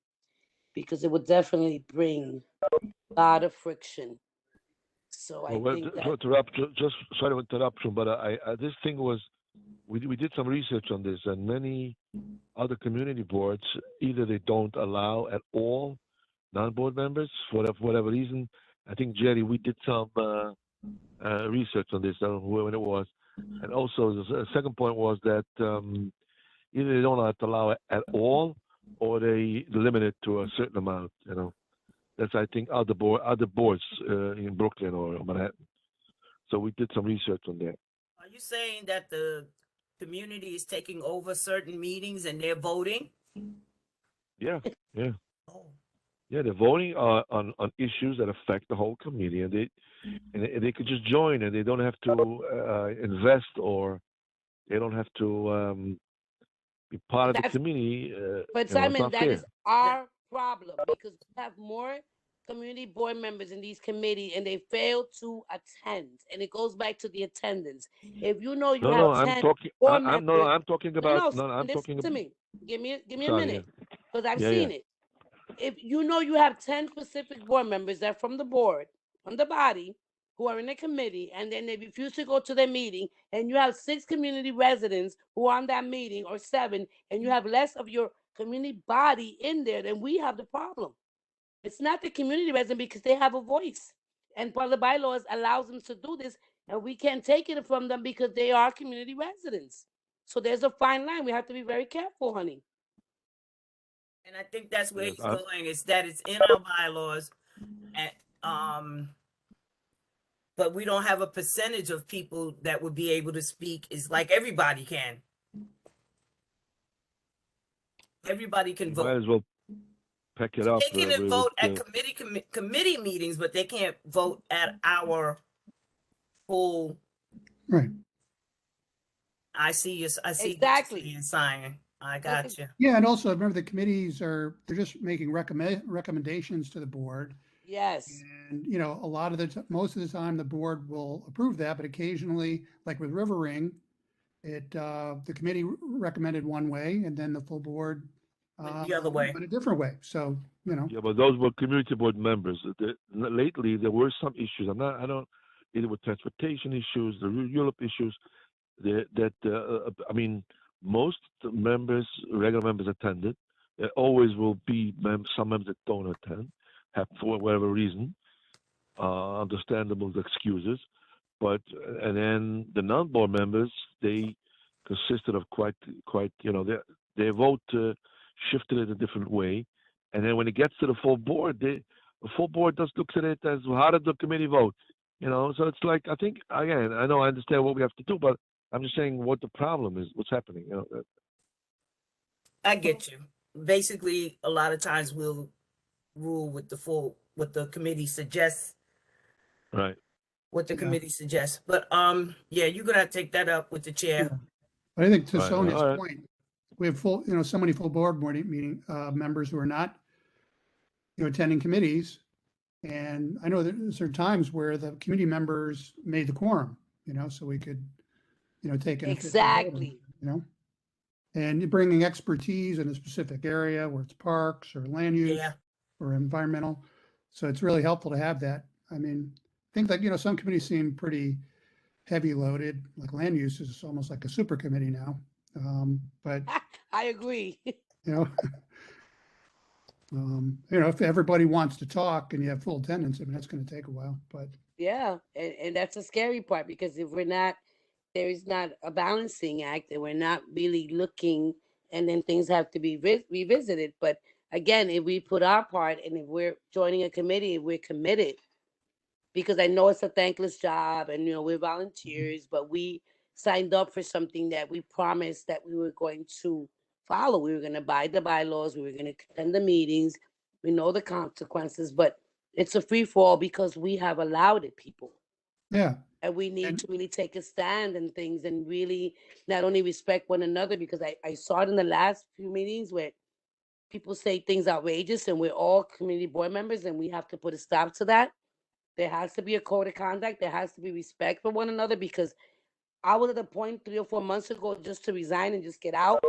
Because it would definitely bring a lot of friction. So I Well, think that just sorry for interruption, but I this thing was we did some research on this, and many other community boards either they don't allow at all non-board members for whatever reason. I think Jerry, we did some research on this. I don't know when it was, and also the second point was that either they don't allow it at all, or they limit it to a certain amount. That's I think other boards in Brooklyn or Manhattan. So we did some research on that. Are you saying that the community is taking over certain meetings and they're voting? Yeah, yeah. Oh, Yeah, they're voting on issues that affect the whole community, and they could just join, and they don't have to invest, or they don't have to be part of the That's community. But You know, it's Simon, not that fair. is our problem because we have more community board members in these committee and they fail to attend. And it goes back to the attendance. If you know you No, have no, I'm 10 talking. board I'm no, members, I'm talking no, about. no, No, I'm listen talking to about. me. Give me a Sorry, minute because I've yeah, seen yeah. it. If you know you have 10 specific board members that from the board, from the body, who are in the committee, and then they refuse to go to their meeting, and you have 6 community residents who are on that meeting, or 7, and you have less of your community body in there, then we have the problem. It's not the community resident because they have a voice. And part of the bylaws allows them to do this, and we can't take it from them because they are community residents. So there's a fine line. We have to be very careful, honey. and I think that's where Yes, he's going, is that it's in our bylaws, and, but we don't have a percentage of people that would be able to speak. It's like everybody can. Everybody can you vote. might as well pack it up. They can vote at committee meetings, but they can't vote at our full. Right. I see you. I see Exactly. you signing. I got you. Yeah, and also remember the committees they're just making recommendations to the board. Yes. And, you know, a lot of most of the time the board will approve that, but occasionally, like with River Ring, the committee recommended one way and then the full board Went the other way. went a different way. So, you know, Yeah, but those were community board members. Lately, there were some issues. I don't, either with transportation issues, the Europe issues, I mean, most members, regular members attended. There always will be some members that don't attend, for whatever reason, understandable excuses. But, and then the non-board members, they consisted of quite, you know, their vote shifted in a different way. And then when it gets to the full board, the full board just looks at it as, well, how did the committee vote? You know, so it's like, I think, again, I know I understand what we have to do, but I'm just saying what the problem is, what's happening. You know, I get you. Basically, a lot of times we'll rule with what the committee suggests. right. What the Yeah. committee suggests. But yeah, you're gonna take that up with the chair. Yeah. But I think to Right, Sonia's all right. point, we have so many full board meeting members who are not, attending committees. And I know that there are times where the committee members made the quorum, so we could, take an official vote on it, Exactly. And you're bringing expertise in a specific area where it's parks or land use Yeah. or environmental. So it's really helpful to have that. I mean, I think that, some committees seem pretty heavy loaded, like land use is almost like a super committee now. But, I agree. if everybody wants to talk and you have full attendance, I mean, that's going to take a while, but Yeah, and that's a scary part because if there is not a balancing act and we're not really looking, and then things have to be revisited. But again, if we put our part and if we're joining a committee, we're committed, because I know it's a thankless job and, we're volunteers, but we signed up for something that we promised that we were going to follow. We were going to abide the bylaws. We were going to attend the meetings. We know the consequences, but it's a free fall because we have allowed it, people. yeah. And we need And- to really take a stand and things and really not only respect one another, because I saw it in the last few meetings where people say things outrageous and we're all community board members and we have to put a stop to that. There has to be a code of conduct. There has to be respect for one another, because I was at a point 3 or 4 months ago just to resign and just get out.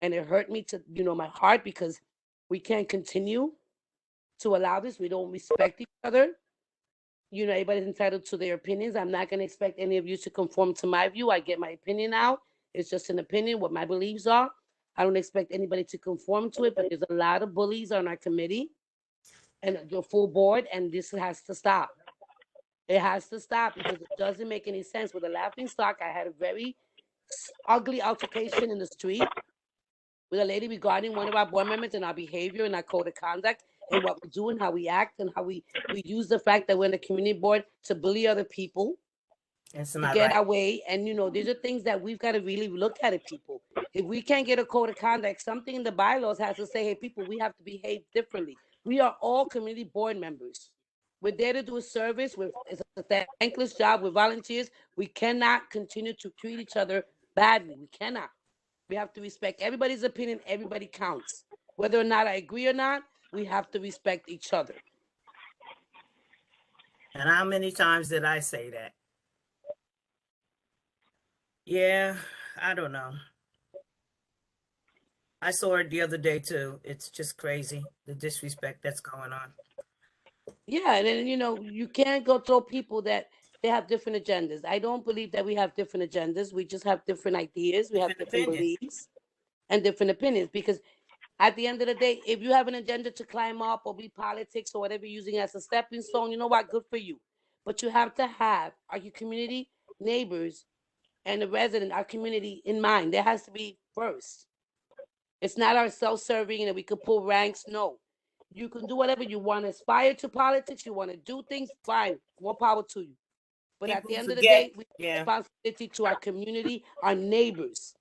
And it hurt me to, my heart, because we can't continue to allow this. We don't respect each other. Everybody's entitled to their opinions. I'm not going to expect any of you to conform to my view. I get my opinion out. It's just an opinion, what my beliefs are. I don't expect anybody to conform to it, but there's a lot of bullies on our committee and your full board, and this has to stop. It has to stop because it doesn't make any sense. With a laughing stock, I had a very ugly altercation in the street with a lady regarding one of our board members and our behavior and our code of conduct and what we do and how we act and how we use the fact that we're in the community board to bully other people. It's to not get right. our way. And these are things that we've got to really look at it, people. If we can't get a code of conduct, something in the bylaws has to say, hey, people, we have to behave differently. We are all community board members. We're there to do a service. It's a thankless job. We're volunteers. We cannot continue to treat each other badly. We cannot. We have to respect everybody's opinion. Everybody counts. Whether or not I agree or not, we have to respect each other. And how many times did I say that? Yeah, I don't know. I saw it the other day too. It's just crazy, the disrespect that's going on. Yeah, and then you can't go throw people that they have different agendas. I don't believe that we have different agendas. We just have different ideas. We have Different different opinions. beliefs and different opinions. Because at the end of the day, if you have an agenda to climb up or be politics or whatever you're using as a stepping stone, you know what? Good for you. But you have to have your community, neighbors, and the resident, our community in mind. There has to be first. It's not our self-serving and we could pull ranks. No. You can do whatever you want to aspire to politics. You want to do things, fine. More power to you. But at the People end of the forget, day, we have yeah. responsibility to our community, our neighbors,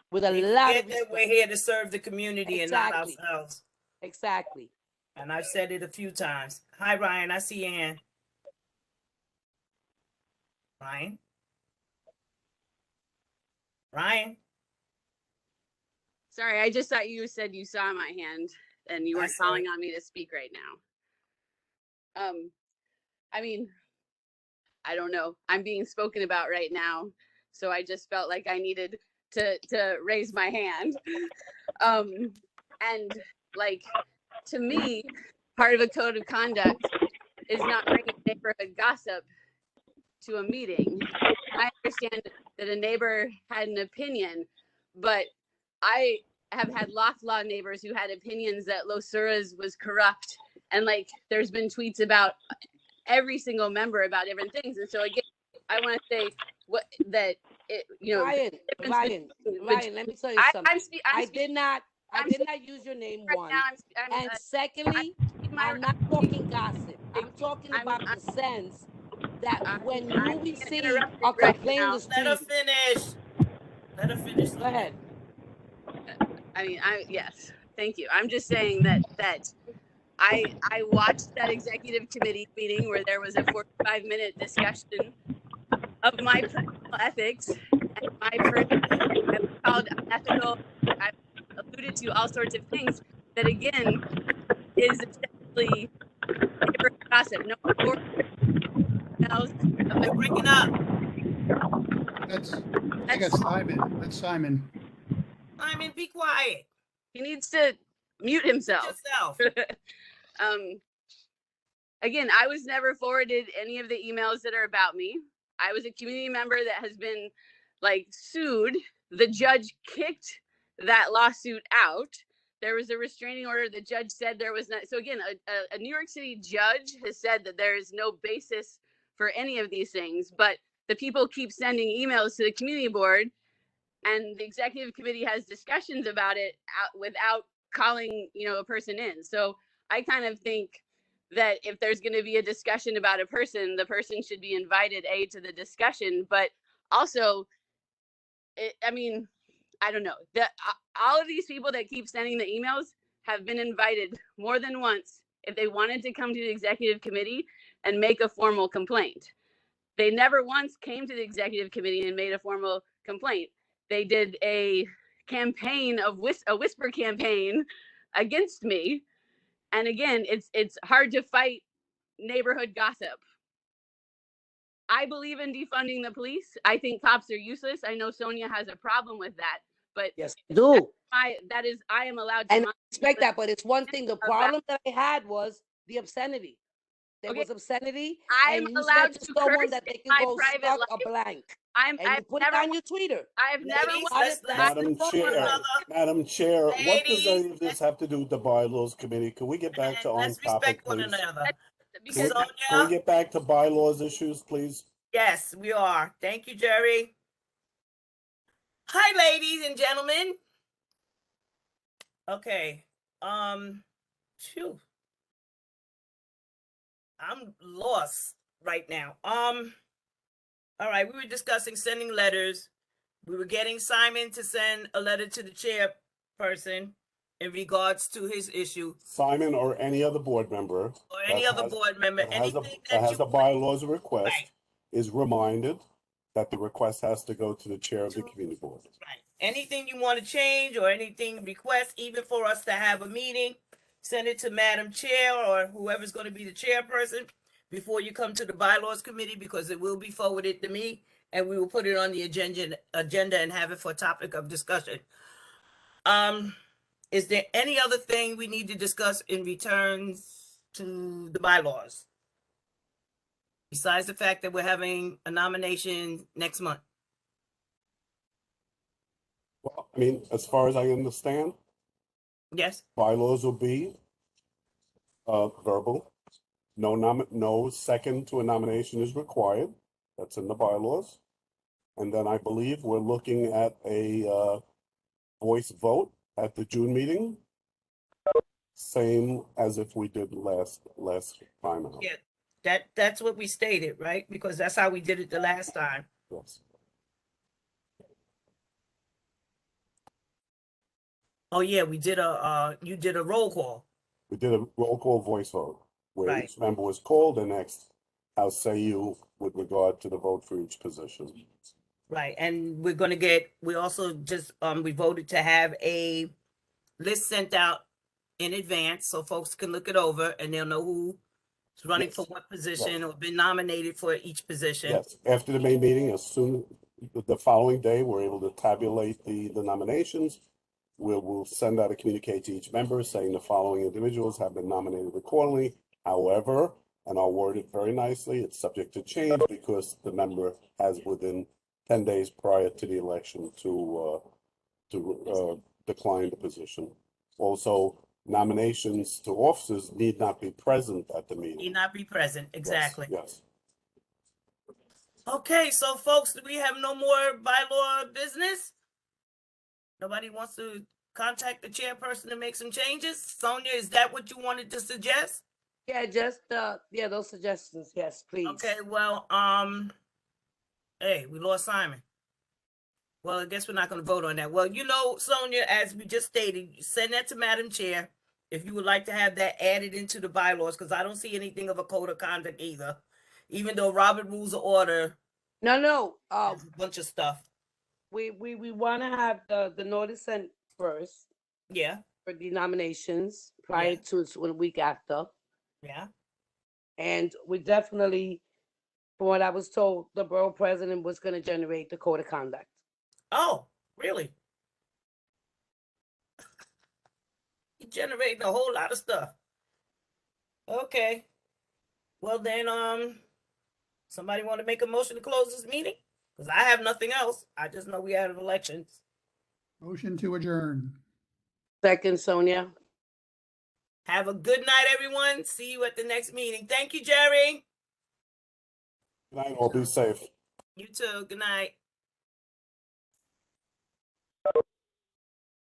with a They lot forget of that respect. we're here to serve the community and not Exactly. ourselves. Exactly. And I've said it a few times. Hi, Ryan. I see your hand. Ryan? Ryan? Sorry, I just thought you said you saw my hand and you I weren't saw calling it. on me to speak right now. I mean, I don't know. I'm being spoken about right now, so I just felt like I needed to raise my hand. And like, to me, part of a code of conduct is not bringing neighborhood gossip to a meeting. I understand that a neighbor had an opinion, but I have had law neighbors who had opinions that Los Suras was corrupt, and like there's been tweets about every single member about different things. And so again, I want to say Ryan, let me tell you something. I did not use your name, right one. now. And secondly, I'm not talking gossip. I'm talking about the sense that when you receive a complaint in the Let her street, finish. Let her finish. go ahead. Yes, thank you. I'm just saying that I watched that executive committee meeting where there was a 45-minute discussion of my personal ethics and my personal, I was called unethical. I alluded to all sorts of things that again is essentially neighborhood gossip. No one else. You're breaking up. I got Simon. That's Simon. Simon, be quiet. He needs to mute himself. Again, I was never forwarded any of the emails that are about me. I was a community member that has been like sued. The judge kicked that lawsuit out. There was a restraining order. The judge said there was not. So again, a New York City judge has said that there is no basis for any of these things, but the people keep sending emails to the community board, and the executive committee has discussions about it without calling, a person in. So I kind of think that if there's going to be a discussion about a person, the person should be invited to the discussion, but also, I don't know. All of these people that keep sending the emails have been invited more than once if they wanted to come to the executive committee and make a formal complaint. They never once came to the executive committee and made a formal complaint. They did a campaign of a whisper campaign against me. And again, it's hard to fight neighborhood gossip. I believe in defunding the police. I think cops are useless. I know Sonia has a problem with that, but yes, I do. I am allowed to. And I respect that, but it's one thing. The problem that I had was the obscenity. There was obscenity, I'm and you allowed said to to someone curse that they in can my go private stuck life. a blank. I've You put it on your Twitter. I've never Ladies, wanted Madam Chair, what does Ladies, any of this have to do with the bylaws committee? Can we get back to on let's topic, respect one please? another. because Can we Sonia? get back to bylaws issues, please? Yes, we are. Thank you, Jerry. Hi, ladies and gentlemen. Okay. Phew. I'm lost right now. All right, we were discussing sending letters. We were getting Simon to send a letter to the chairperson in regards to his issue, Simon or any other board member or any that other has- board member, that has a, anything that that has you a bylaws request Right. is reminded that the request has to go to the chair of the community board. Right. Anything you want to change or anything request, even for us to have a meeting, send it to Madam Chair or whoever's going to be the chairperson before you come to the bylaws committee, because it will be forwarded to me and we will put it on the agenda and have it for a topic of discussion. Is there any other thing we need to discuss in returns to the bylaws? Besides the fact that we're having a nomination next month? Well, I mean, as far as I understand, Yes? bylaws will be verbal. No second to a nomination is required. That's in the bylaws. And then I believe we're looking at a voice vote at the June meeting. Same as if we did last time out. Yeah, that's what we stated, right? Because that's how we did it the last time. Yes. Oh, yeah, we did you did a roll call. We did a roll call voice vote where Right. each member was called and asked, how say you with regard to the vote for each position? Right, and we also just, we voted to have a list sent out in advance so folks can look it over and they'll know who's running for Yes. what position Yes. or been nominated for each position. Yes, after the May meeting, as soon, the following day, we're able to tabulate the nominations. We'll send out a communique to each member saying the following individuals have been nominated accordingly. However, and I'll word it very nicely, it's subject to change because the member has within 10 days prior to the election to decline the position. Also, nominations to officers need not be present at the meeting. Need not be present, Yes, exactly. Yes. Okay, so folks, do we have no more bylaw business? Nobody wants to contact the chairperson to make some changes? Sonia, is that what you wanted to suggest? Yeah, just, yeah, those suggestions, yes, please. Okay, well, hey, we lost Simon. Well, I guess we're not gonna vote on that. Well, you know, Sonia, as we just stated, send that to Madam Chair if you would like to have that added into the bylaws, because I don't see anything of a code of conduct either. Even though Robert Rules of Order No, has a bunch of stuff. we wanna have the notice sent first Yeah, for the nominations prior Yeah. to it's 1 week after. yeah. And we definitely, from what I was told, the borough president was gonna generate the code of conduct. Oh, really? You generating a whole lot of stuff. Okay. Well then, somebody want to make a motion to close this meeting? Because I have nothing else. I just know we had elections. Motion to adjourn. Second, Sonia. Have a good night, everyone. See you at the next meeting. Thank you, Jerry. Good night, all. Be safe. You too. Good night.